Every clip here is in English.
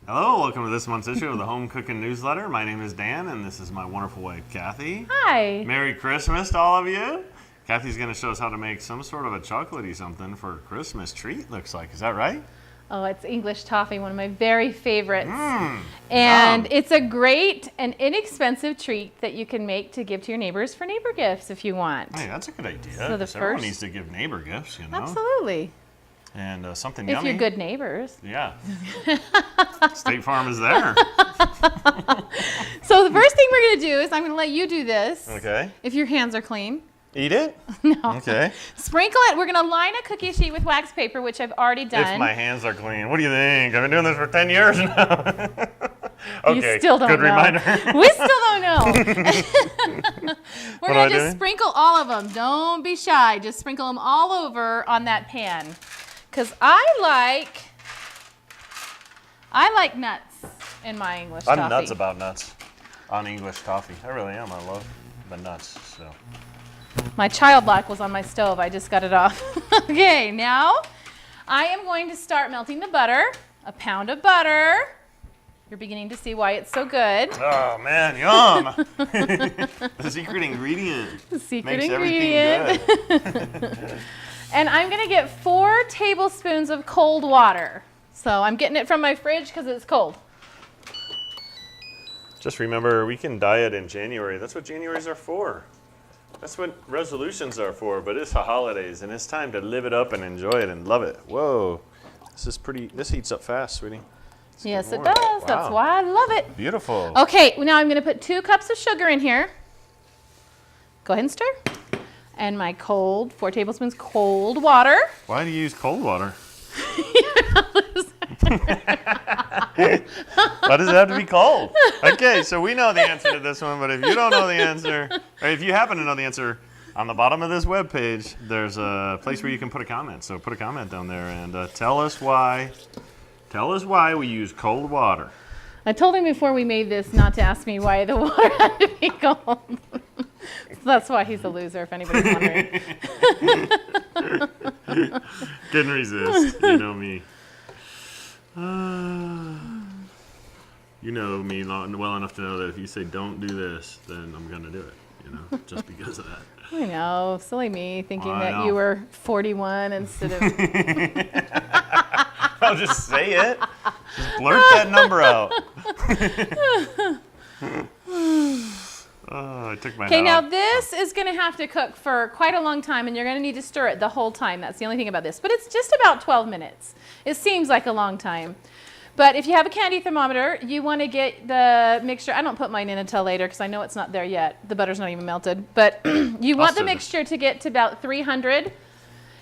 Hello, welcome to this month's issue of the HomeCook'n newsletter. My name is Dan, and this is my wonderful wife, Kathy. Hi. Merry Christmas to all of you. Kathy's going to show us how to make some sort of a chocolatey something for a Christmas treat, looks like. Is that right? Oh, it's English toffee, one of my very favorites. And yum. It's a great and inexpensive treat that you can make to give to your neighbors for neighbor gifts if you want. Hey, that's a good idea. So Everyone needs to give neighbor gifts, you know? Absolutely. And something If yummy. you're good neighbors. Yeah. State Farm is there. So the first thing we're going to do is I'm going to let you do this. Okay. If your hands are clean. Eat it? No. Okay. Sprinkle it. We're going to line a cookie sheet with wax paper, which I've already done. If my hands are clean. What do you think? I've been doing this for 10 years now. Okay, you still don't good know. reminder. We still don't know. We're going to just sprinkle all of them. Don't be shy. Just sprinkle them all over on that pan. Because I like nuts in my English toffee. I'm nuts about nuts on English toffee. I really am. I love the nuts. So. My child lock was on my stove. I just got it off. Okay, now I am going to start melting the butter. A pound of butter. You're beginning to see why it's so good. Oh man, yum! The secret ingredient. The secret makes ingredient. everything good. And I'm going to get 4 tablespoons of cold water. So I'm getting it from my fridge because it's cold. Just remember, we can diet in January. That's what Januaries are for. That's what resolutions are for. But it's the holidays, and it's time to live it up and enjoy it and love it. Whoa, this heats up fast, sweetie. Yes, it does. Wow. That's why I love it. Beautiful. Okay, now I'm going to put 2 cups of sugar in here. Go ahead and stir. And my 4 tablespoons cold water. Why do you use cold water? Why does it have to be cold? Okay, so we know the answer to this one, but if you don't know the answer, or if you happen to know the answer, on the bottom of this webpage, there's a place where you can put a comment. So put a comment down there and tell us why we use cold water. I told him before we made this not to ask me why the water had to be cold. So that's why he's a loser, if anybody's wondering. Couldn't resist. You know me. You know me well enough to know that if you say don't do this, then I'm going to do it, you know, just because of that. I know, silly me, thinking I that know. you were 41 instead of... I'll just say it. Just blurt that number out. Oh, I took my Okay, hat now off. this is going to have to cook for quite a long time, and you're going to need to stir it the whole time. That's the only thing about this. But it's just about 12 minutes. It seems like a long time. But if you have a candy thermometer, you want to get the mixture. I don't put mine in until later because I know it's not there yet. The butter's not even melted. But you want the mixture to get to about 300.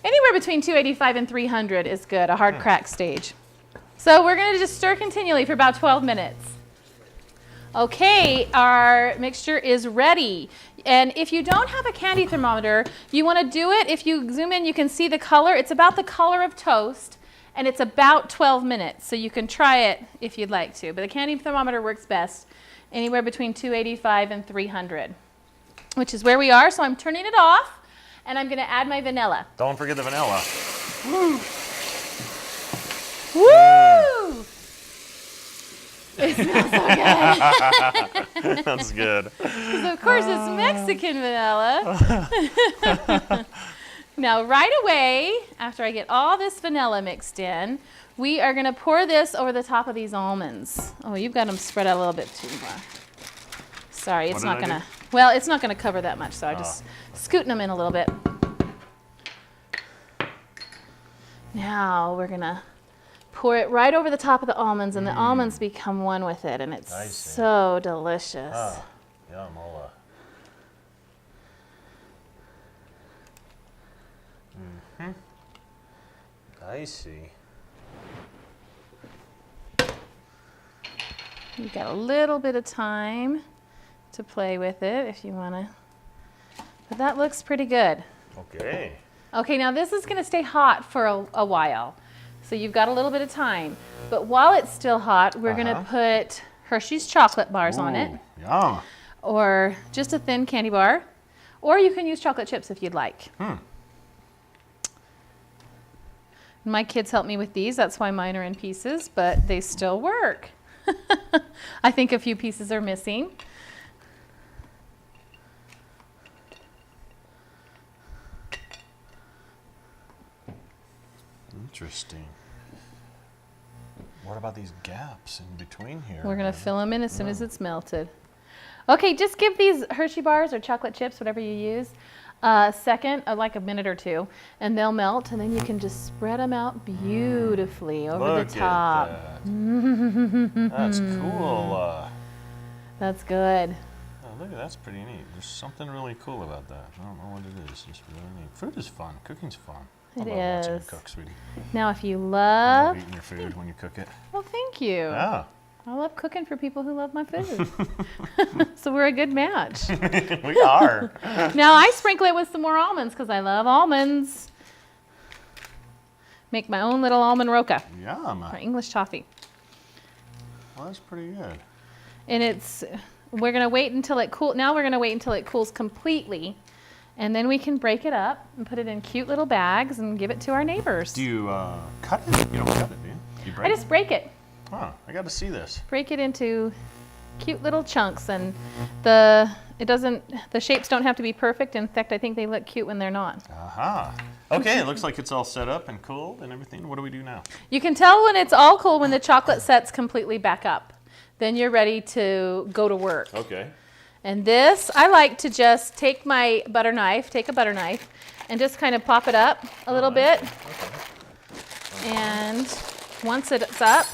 Anywhere between 285 and 300 is good, a hard crack stage. So we're going to just stir continually for about 12 minutes. Okay, our mixture is ready. And if you don't have a candy thermometer, you want to do it. If you zoom in, you can see the color. It's about the color of toast, and it's about 12 minutes. So you can try it if you'd like to. But the candy thermometer works best anywhere between 285 and 300, which is where we are. So I'm turning it off, and I'm going to add my vanilla. Don't forget the vanilla. Woo! Woo! It smells so good. That's good. So of course, it's Mexican vanilla. Now, right away, after I get all this vanilla mixed in, we are going to pour this over the top of these almonds. Oh, you've got them spread out a little bit too far. Sorry, it's not going to, well, it's not going to cover that much, so I'm just scooting them in a little bit. Now, we're going to pour it right over the top of the almonds, and the almonds become one with it, and it's so delicious. Ah, yamola. Mm-hmm. I see. You've got a little bit of time to play with it if you want to, but that looks pretty good. Okay. Okay, now this is going to stay hot for a while. So you've got a little bit of time. But while it's still hot, we're going to put Hershey's chocolate bars on it. Yum. Or just a thin candy bar. Or you can use chocolate chips if you'd like. My kids help me with these. That's why mine are in pieces, but they still work. I think a few pieces are missing. Interesting. What about these gaps in between here? We're going to fill them in as soon as it's melted. Okay, just give these Hershey bars or chocolate chips, whatever you use, a second, like a minute or two, and they'll melt, and then you can just spread them out beautifully over the top. At that. That's cool. That's good. Oh, look, that's pretty neat. There's something really cool about that. I don't know what it is. It's really neat. Food is fun. Cooking's fun. I love watching you cook, sweetie. Now, if you I love... love eating your food when you cook it. Well, thank you. Yeah. I love cooking for people who love my food. So we're a good match. We are. Now, I sprinkle it with some more almonds because I love almonds. Make my own little almond roca. Yum. Or English toffee. Well, that's pretty good. And we're going to wait until it cools. Now we're going to wait until it cools completely. And then we can break it up and put it in cute little bags and give it to our neighbors. Do you cut it? You don't cut it, do you? You break I just break it. Huh, I got to see this. Break it into cute little chunks, and the shapes don't have to be perfect. In fact, I think they look cute when they're not. Aha. Okay, it looks like it's all set up and cooled and everything. What do we do now? You can tell when it's all cool when the chocolate sets completely back up. Then you're ready to go to work. Okay. And this, I like to just take a butter knife, and just kind of pop it up a little bit. Okay. And once it's up,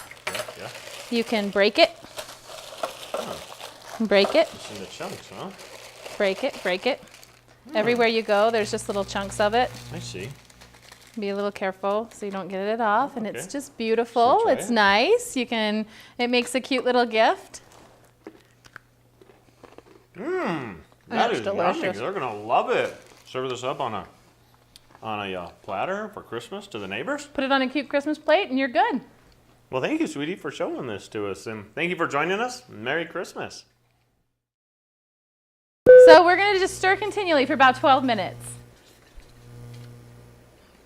Yeah. you can break it. Break it. It's in the chunks, huh? Break it. Everywhere you go, there's just little chunks of it. I see. Be a little careful so you don't get it off. And it's Okay. just beautiful. Should I try It's it? nice. It makes a cute little gift. That That's is delicious. yummy. They're gonna love it. Serve this up on a platter for Christmas to the neighbors. Put it on a cute Christmas plate and you're good. Well, thank you, sweetie, for showing this to us, and thank you for joining us. Merry Christmas. So we're going to just stir continually for about 12 minutes.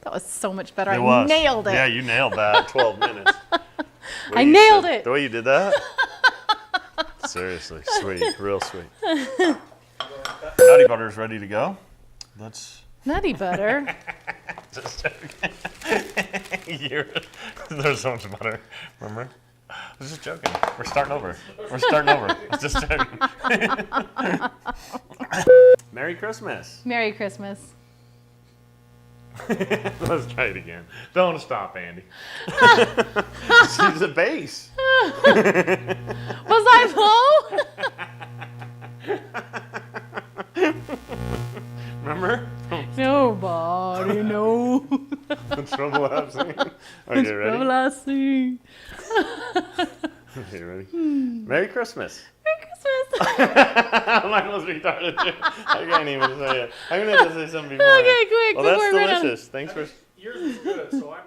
That was so much better. I nailed it. Yeah, you nailed that. 12 minutes. I nailed it. The way you did that? Seriously, sweet, real sweet. Nutty butter's ready to go. Nutty butter. Just joking. There's so much butter. Remember? I was just joking. We're starting over. Just joking. Merry Christmas. Merry Christmas. Let's try it again. Don't stop, Andy. She's a bass. Was I low? Remember? Nobody knows. The trouble I've seen. Okay, ready? I see. Okay, ready? Merry Christmas. Merry Christmas. Mine was retarded too. I can't even say it. I'm gonna have to say something before. Okay, quick. Well, that's before we're done. delicious. Thanks for. Yours is good, so I'm